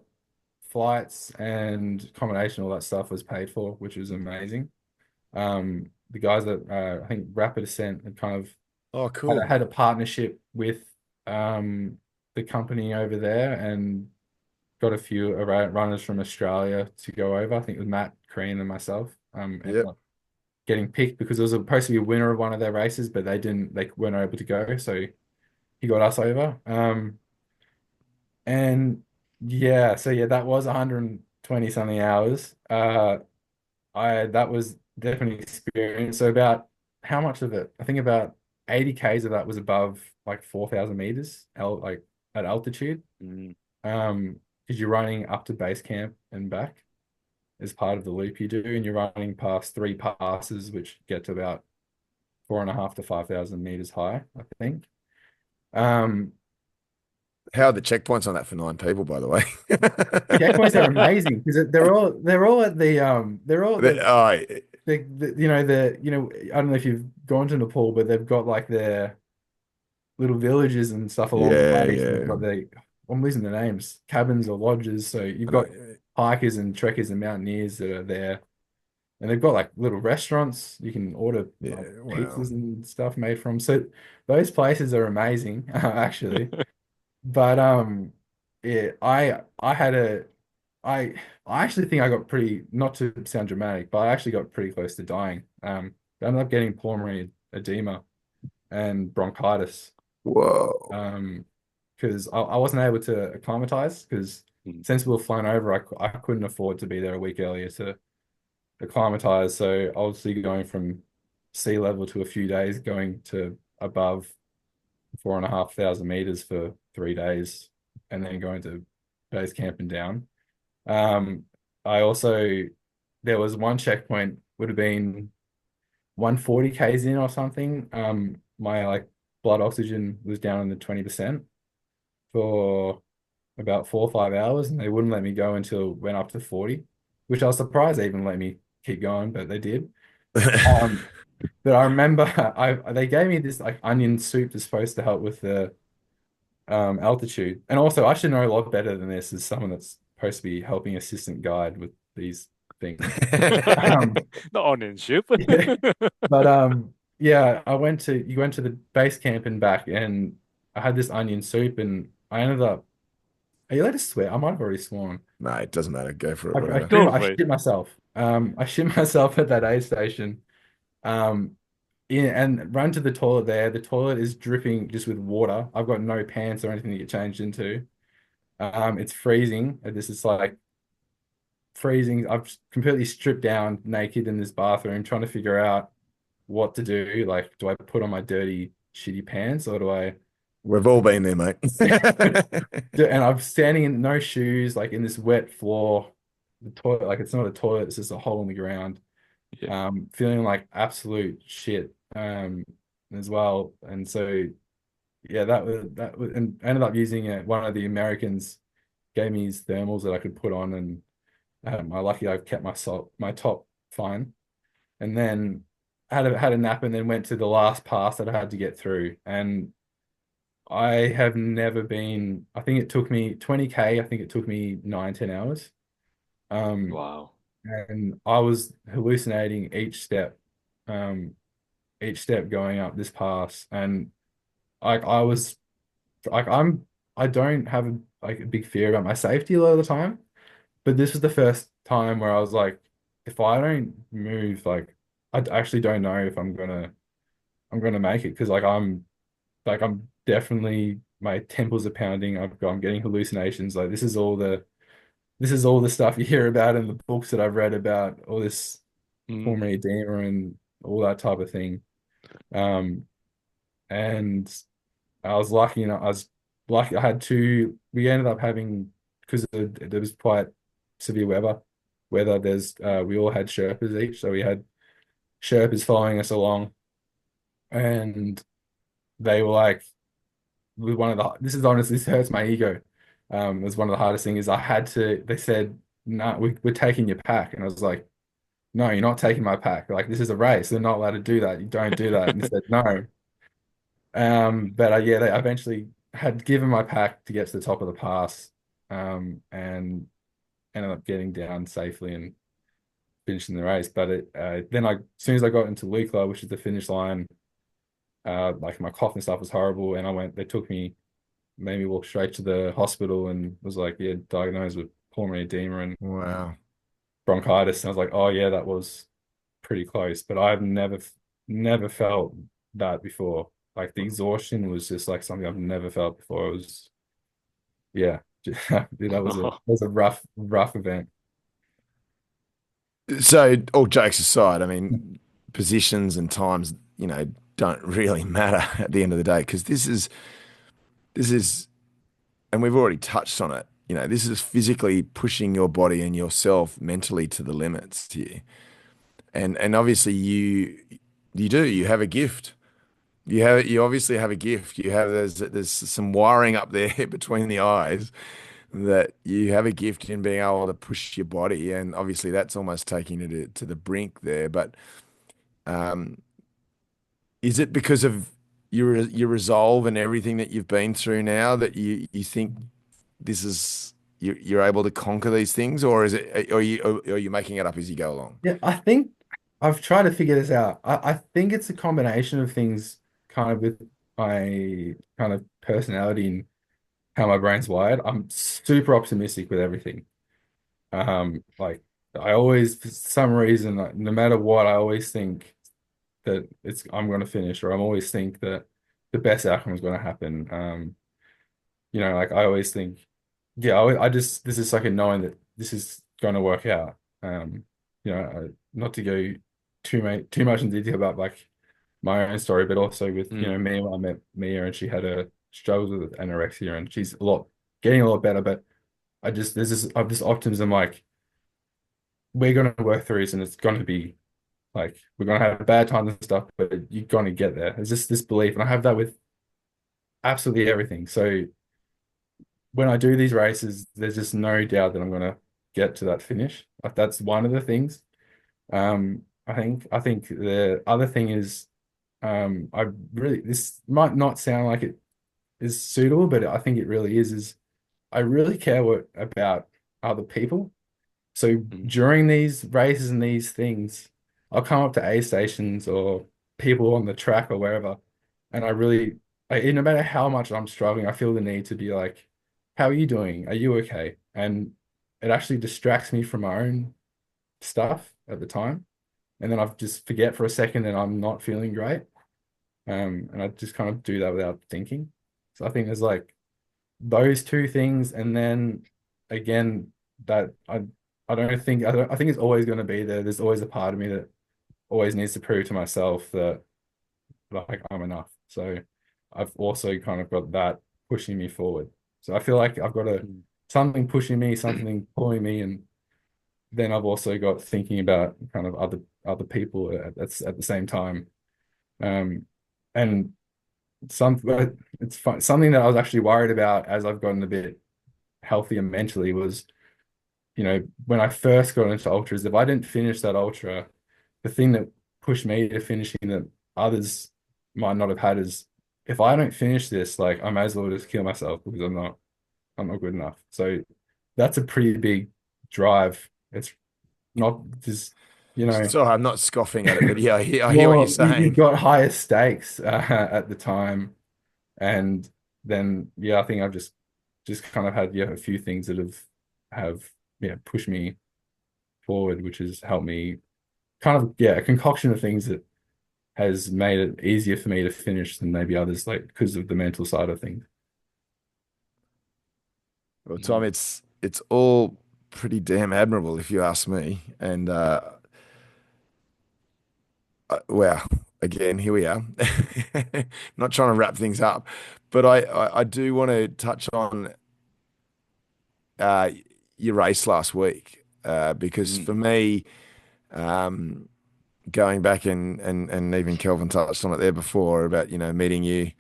flights and accommodation, all that stuff was paid for, which was amazing. The guys that I think Rapid Ascent had kind of Oh, cool. had a partnership with um the company over there and got a few runners from Australia to go over. I think it was Matt Crean and myself. Ended Yep. up getting picked because there was supposed to be a winner of one of their races, but they weren't able to go, so he got us over. And yeah, so yeah, that was 120 something hours. I that was definitely an experience. So about how much of it? I think about 80 Ks of that was above like 4,000 meters, like at altitude. Mm. Because you're running up to base camp and back as part of the loop you do, and you're running past three passes, which get to about 4.5 to 5,000 meters high, I think. Um, How are the checkpoints on that for 9 people, by the way? Checkpoints are amazing because they're all at they're all at Oh, I don't know if you've gone to Nepal, but they've got like their little villages and stuff along the yeah, way. So they've yeah. got I'm losing the names, cabins or lodges. So you've I know. got hikers and trekkers and mountaineers that are there, and they've got like little restaurants you can order like Yeah, wow. pizzas and stuff made from. So those places are amazing, actually. But yeah, I had a I I actually think I got pretty, not to sound dramatic, but I actually got pretty close to dying. I ended up getting pulmonary edema and bronchitis. Whoa. Because I wasn't able to acclimatize because Mm. since we were flying over, I couldn't afford to be there a week earlier to acclimatize. So obviously going from sea level to a few days, going to above 4,500 meters for 3 days, and then going to base camp and down. Um, I also there was one checkpoint would have been 140 Ks in or something. My like blood oxygen was down in the 20% for about 4 or 5 hours, and they wouldn't let me go until it went up to 40, which I was surprised they even let me keep going, but they did. Um, but I remember I they gave me this like onion soup that's supposed to help with the altitude. And also, I should know a lot better than this as someone that's supposed to be helping assistant guide with these things. Um, The onion soup. yeah, but yeah, you went to the base camp and back, and I had this onion soup, and I ended up. Are you allowed to swear? I might have already sworn. No, it doesn't matter. Go for it, whatever. Go I for it. shit myself. I shit myself at that aid station. Um, and run to the toilet there. The toilet is dripping just with water. I've got no pants or anything to get changed into. It's freezing. This is like freezing. I've completely stripped down naked in this bathroom trying to figure out what to do. Like, do I put on my dirty, shitty pants or do I We've all been there, mate. and I'm standing in no shoes, like in this wet floor. The toilet, like it's not a toilet, it's just a hole in the ground. Yeah. Feeling like absolute shit as well. And so yeah, that was and ended up using it. One of the Americans gave me these thermals that I could put on, and I lucky I kept my top fine. And then had a nap, and then went to the last pass that I had to get through. And I have never been. I think it took me 20K. I think it took me 9, 10 hours. Um, Wow. and I was hallucinating um, each step going up this pass, and I was like I don't have like a big fear about my safety a lot of the time, but this was the first time where I was like, if I don't move, like I actually don't know if I'm gonna make it because I'm definitely my temples are pounding. I'm getting hallucinations. Like this is all the stuff you hear about in the books that I've read about all this Mm. pulmonary edema and all that type of thing. Um, and I was lucky, I was lucky. I had two. We ended up having because there was quite severe weather. We all had Sherpas each, so we had Sherpas following us along, and they were like, with one of the. This is honestly, this hurts my ego. It was one of the hardest things. Is I had to. They said, "No, we're taking your pack," and I was like, "No, you're not taking my pack. Like this is a race. They're not allowed to do that. You don't do that." And they said, "No." But yeah, they eventually had given my pack to get to the top of the pass, and ended up getting down safely and finishing the race. But then as soon as I got into Lukla, which is the finish line, like my cough and stuff was horrible, and they took me, made me walk straight to the hospital, and was like, yeah, diagnosed with pulmonary edema and Wow. bronchitis. And I was like, oh yeah, that was pretty close. But I've never felt that before. Like the exhaustion was just like something I've never felt before. It was, yeah, that was a rough event. So, all jokes aside, I mean, positions and times, don't really matter at the end of the day because this is, and we've already touched on it. This is physically pushing your body and yourself mentally to the limits here. And obviously you have a gift. You obviously have a gift. There's some wiring up there between the eyes that you have a gift in being able to push your body, and obviously that's almost taking it to the brink there. But um, is it because of your resolve and everything that you've been through now that you think this is you're able to conquer these things, or is it, or are you making it up as you go along? Yeah, I think I've tried to figure this out. I think it's a combination of things, kind of with my kind of personality and how my brain's wired. I'm super optimistic with everything. Like I always, for some reason, like, no matter what, I always think that I'm going to finish, or I'm always think that the best outcome is going to happen. Like I always think, yeah, I just this is like a knowing that this is going to work out. Not to go too much in detail about like my own story, but also with Mm, me when I met Mia and she had a struggles with anorexia and she's getting a lot better. But I have this optimism like we're going to work through this and it's going to be like we're going to have bad times and stuff, but you're going to get there. There's just this belief, and I have that with absolutely everything. So when I do these races, there's just no doubt that I'm going to get to that finish. Like that's one of the things. I think the other thing is, I really this might not sound like it is suitable, but I think it really is I really care about other people. So mm, during these races and these things, I'll come up to aid stations or people on the track or wherever, and no matter how much I'm struggling, I feel the need to be like, "How are you doing? Are you okay?" And it actually distracts me from my own stuff at the time, and then I just forget for a second that I'm not feeling great, and I just kind of do that without thinking. So I think there's like those two things, and then again that I think it's always going to be there. There's always a part of me that always needs to prove to myself that like I'm enough. So I've also kind of got that pushing me forward. So I feel like I've got mm, something pushing me, something pulling me, and then I've also got thinking about kind of other people at the same time. Um, and but it's fun. Something that I was actually worried about as I've gotten a bit healthier mentally was, when I first got into ultras, if I didn't finish that ultra, the thing that pushed me to finishing that others might not have had is if I don't finish this, like I may as well just kill myself because I'm not good enough. So that's a pretty big drive. It's not just, you know, So I'm not scoffing at it, but yeah, I hear what you're you've saying. got higher stakes at the time. And then, yeah, I think I've just kind of had, yeah, a few things that have, yeah, pushed me forward, which has helped me kind of, yeah, a concoction of things that has made it easier for me to finish than maybe others, like because of the mental side of things. Well, Tom, mm. it's all pretty damn admirable if you ask me. And well, again, here we are. Not trying to wrap things up, but I do want to touch on uh, your race last week because Mm, for me, um, going back and even Kelvin touched on it there before about meeting you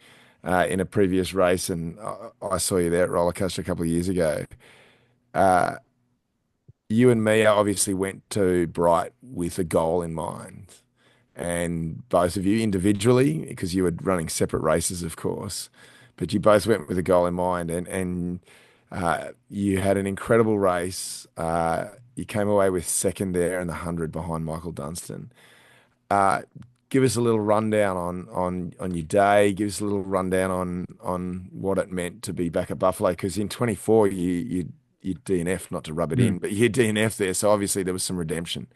in a previous race, and I saw you there at roller coaster a couple of years ago. Uh, you and me obviously went to Bright with a goal in mind, and both of you individually, because you were running separate races, of course, but you both went with a goal in mind, and you had an incredible race. You came away with second there in the 100 behind Michael Dunstan. Uh, Give us a little rundown on your day. Give us a little rundown on what it meant to be back at Buffalo, because in 24 you DNF, not to rub it in, Mm. but you DNF there, so obviously there was some redemption.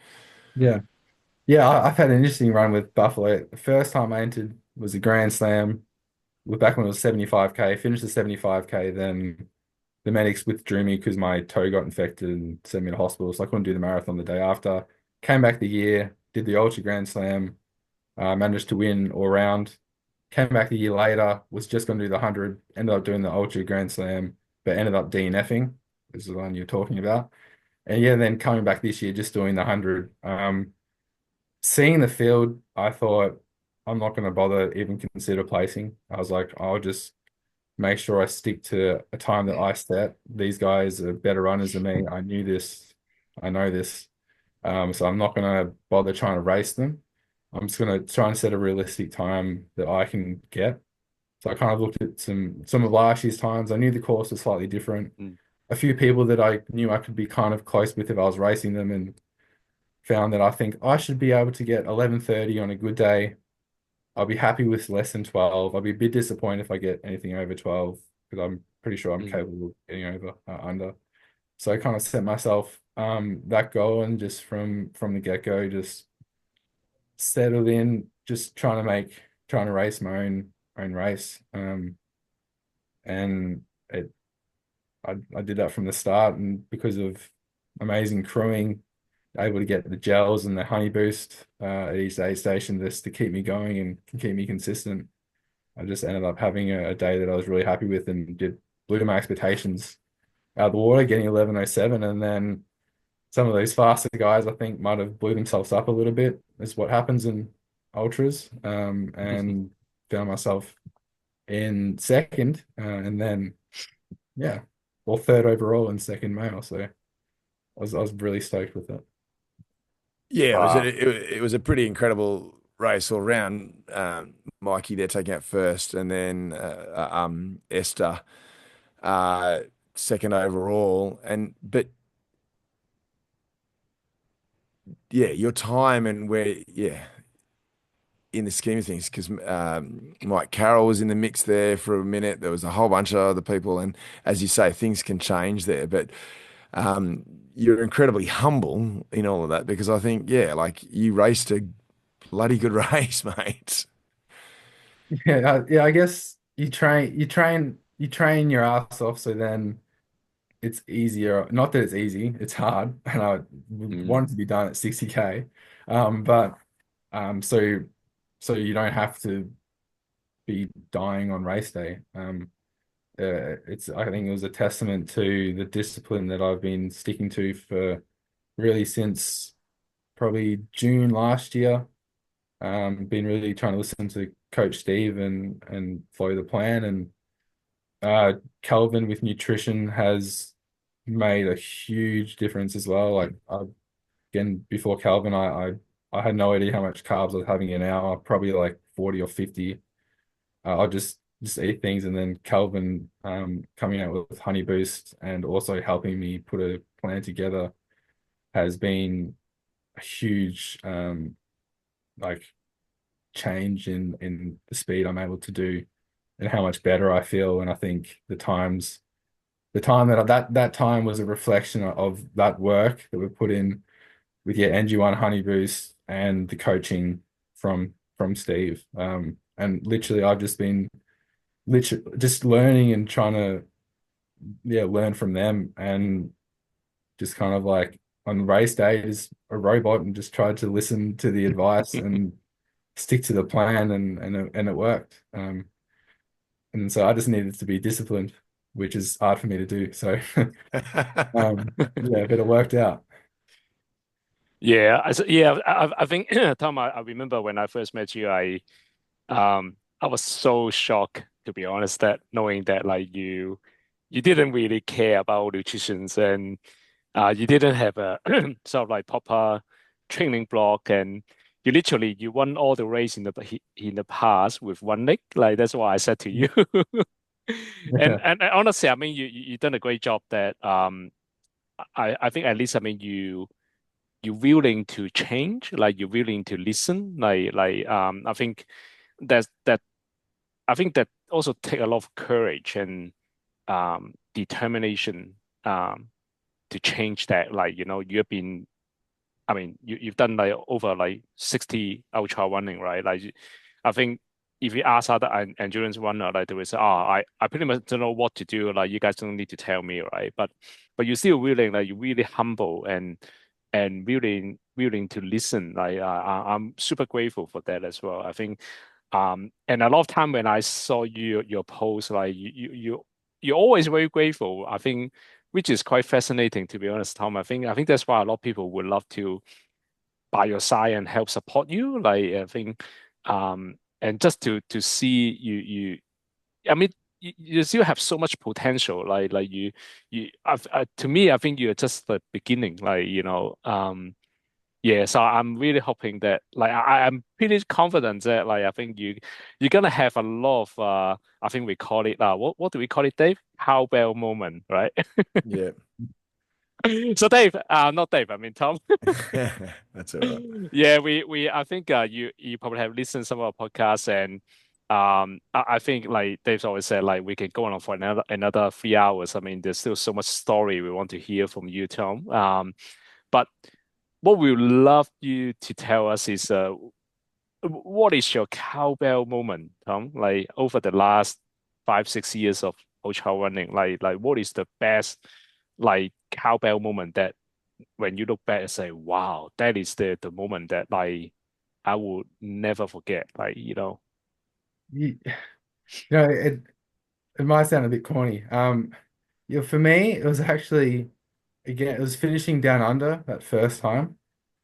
Yeah. Yeah, I've had an interesting run with Buffalo. The first time I entered was a Grand Slam. Back when it was 75K, finished the 75K, then the medics withdrew me because my toe got infected and sent me to hospital, so I couldn't do the marathon the day after. Came back the year, did the Ultra Grand Slam, managed to win all round. Came back the year later, was just going to do the 100, ended up doing the Ultra Grand Slam, but ended up DNFing. This is the one you're talking about. And yeah, then coming back this year, just doing the 100. Seeing the field, I thought I'm not going to bother even consider placing. I was like, I'll just make sure I stick to a time that I set. These guys are better runners than me. I knew this. I know this. So I'm not going to bother trying to race them. I'm just going to try and set a realistic time that I can get. So I kind of looked at some of last year's times. I knew the course was slightly different. Mm, A few people that I knew I could be kind of close with if I was racing them, and found that I think I should be able to get 11:30 on a good day. I'll be happy with less than 12. I'll be a bit disappointed if I get anything over 12 because I'm pretty sure I'm mm, capable of getting over under. So I kind of set myself that goal, and just from the get-go, just settled in, just trying to race my own race. And it I did that from the start, and because of amazing crewing, able to get the gels and the honey boost at each aid station just to keep me going and keep me consistent. I just ended up having a day that I was really happy with, and did blew my expectations out of the water, getting 11:07. And then some of those faster guys, I think, might have blew themselves up a little bit, is what happens in ultras. And found myself in second, and then yeah, or third overall in second male. So I was really stoked with it. Yeah, wow. it was a pretty incredible race all round. Mikey there taking out first, and then Esther uh, second overall. And but yeah, your time and where yeah, in the scheme of things, because Mike Carroll was in the mix there for a minute. There was a whole bunch of other people, and as you say, things can change there. But um, you're incredibly humble in all of that, because I think yeah, like you raced a bloody good race, mate. Yeah, yeah. I guess you train your ass off, so then it's easier. Not that it's easy, it's hard, and I Mm, want it to be done at 60K. But so you don't have to be dying on race day. It's I think it was a testament to the discipline that I've been sticking to for really since probably June last year. Been really trying to listen to Coach Steve and follow the plan. And Calvin with nutrition has made a huge difference as well. Like again, before Calvin, I had no idea how much carbs I was having an hour, probably like 40 or 50. I'll just eat things, and then Calvin coming out with Honey Boost and also helping me put a plan together has been a huge like change in the speed I'm able to do and how much better I feel. And I think the time that time was a reflection of that work that we put in with NG1 Honey Boost and the coaching from Steve. And literally I've just been literally just learning and trying to learn from them, and just kind of like on race day is a robot, and just tried to listen to the advice and stick to the plan, and it worked. And so I just needed to be disciplined, which is hard for me to do. So yeah, but it worked out. yeah, I think Tom, I remember when I first met you, I was so shocked to be honest that knowing that like you didn't really care about nutrition and you didn't have a sort of like proper training block and you won all the race in the past with one leg. Like that's what I said to you. And honestly, I mean, you done a great job. That I think at least I mean you're willing to change, like you're willing to listen, I think that I think that also take a lot of courage and determination to change that. Like you've been I mean, you've done like over like 60 ultra running, right? I think if you ask other endurance runner, like they will say, "Oh, I pretty much don't know what to do. Like you guys don't need to tell me, right?" But you're still willing, like you're really humble and willing to listen. I'm super grateful for that as well. I think, and a lot of time when I saw your post, like you're always very grateful. I think which is quite fascinating to be honest, Tom. I think that's why a lot of people would love to by your side and help support you. Like I think, and just to see you. I mean, you still have so much potential. To me, I think you're just the beginning. Yeah. So I'm really hoping that, like, I'm pretty confident that, like, I think you're gonna have a lot of, I think we call it, what do we call it, Dave? Cowbell moment, right? Yeah. So Dave, not Dave, I mean Tom. That's all right. Yeah, I think you probably have listened to some of our podcasts, and I think like Dave's always said, like we can go on for another 3 hours. I mean, there's still so much story we want to hear from you, Tom. But what we would love you to tell us is what is your cowbell moment, Tom? Like over the last 5, 6 years of ultra running, like what is the best like cowbell moment that when you look back and say, wow, that is the moment that like I would never forget. You, it might sound a bit corny. Yeah, for me, it was actually again, it was finishing down under that first time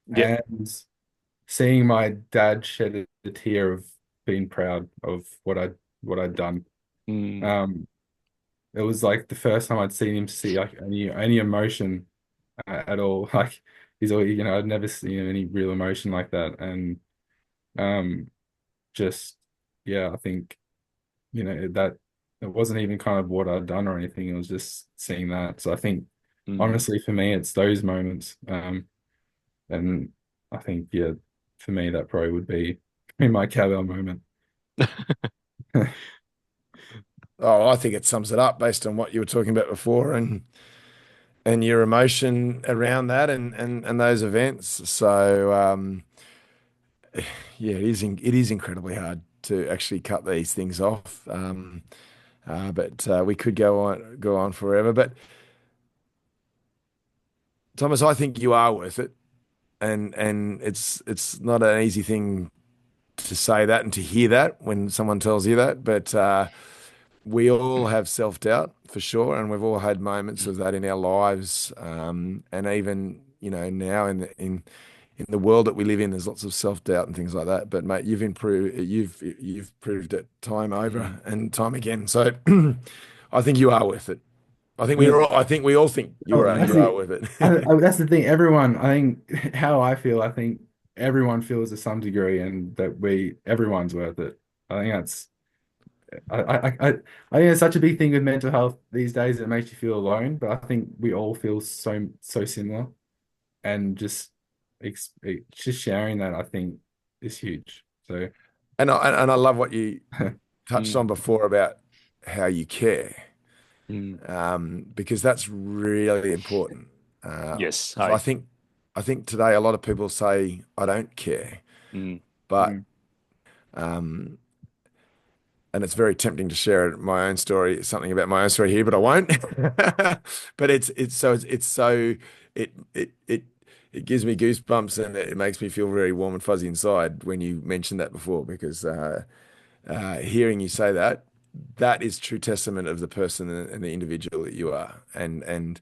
Yeah. and seeing my dad shed a tear of being proud of what I'd done. Mm, Um, it was like the first time I'd seen him see like any emotion at all. Like he's always, I'd never seen any real emotion like that, and um, just yeah, I think that it wasn't even kind of what I'd done or anything. It was just seeing that. So I think mm. honestly, for me, it's those moments. And I think yeah, for me, that probably would be in my cowbell moment. Oh, I think it sums it up based on what you were talking about before and your emotion around that and those events. So yeah, it is incredibly hard to actually cut these things off. But we could go on forever. But Thomas, I think you are worth it, and it's not an easy thing to say that and to hear that when someone tells you that. But we all have self-doubt for sure, and we've all had moments of that in our lives. And even now in the world that we live in, there's lots of self-doubt and things like that. But mate, you've proved it time over Mm. and time again. So I think you are worth it. Yeah. I think we all think Oh, Mm. that's you are the worth it. that's the thing. Everyone, I think, how I feel, I think everyone feels to some degree, and that everyone's worth it. I think that's I think it's such a big thing with mental health these days. It makes you feel alone, but I think we all feel so similar, and just sharing that, I think, is huge. So, And I love what you touched on Mm. before about how you care, Mm. because that's really important. Yes, 'Cause I think today a lot of people say I don't care, mm, but mm, um, and it's very tempting to share my own story, something about my own story here, but I won't. But it's so it it it it gives me goosebumps and it makes me feel very warm and fuzzy inside when you mentioned that before because hearing you say that, that is true testament of the person and the individual that you are. And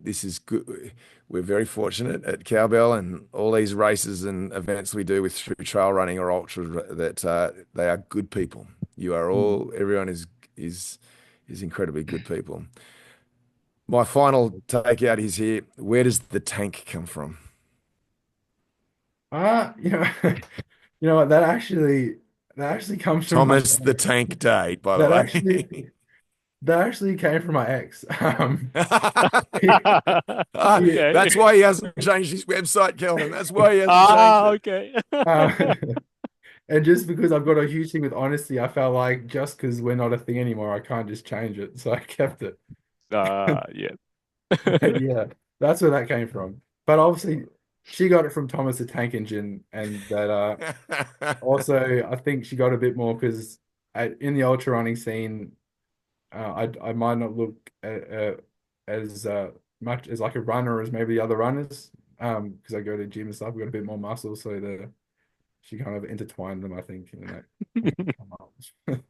this is good. We're very fortunate at Cowbell and all these races and events we do with through trail running or ultra that they are good people. You are mm. all, everyone is incredibly good people. My final take out is here. Where does the tank come from? You know, you know what? That actually. that actually comes from my Thomas the ex. Tank Dade, by the That way. actually that actually came from my ex. He, he, Okay. That's why he hasn't changed his website, Kelvin. That's why he hasn't changed Ah, it. okay. uh, and just because I've got a huge thing with honesty, I felt like just because we're not a thing anymore, I can't just change it. So I kept it. Yeah. But yeah, that's where that came from. But obviously, she got it from Thomas the Tank Engine, and that also I think she got a bit more because in the ultra running scene, I might not look as much as like a runner as maybe the other runners, because I go to gym and stuff. I've got a bit more muscle, so she kind of intertwined them, I think, and that made them come up.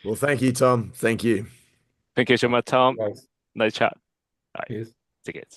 Well, thank you, Tom. Thank you. Thank you so much, Tom. Guys, Nice chat. All right. cheers. Take it.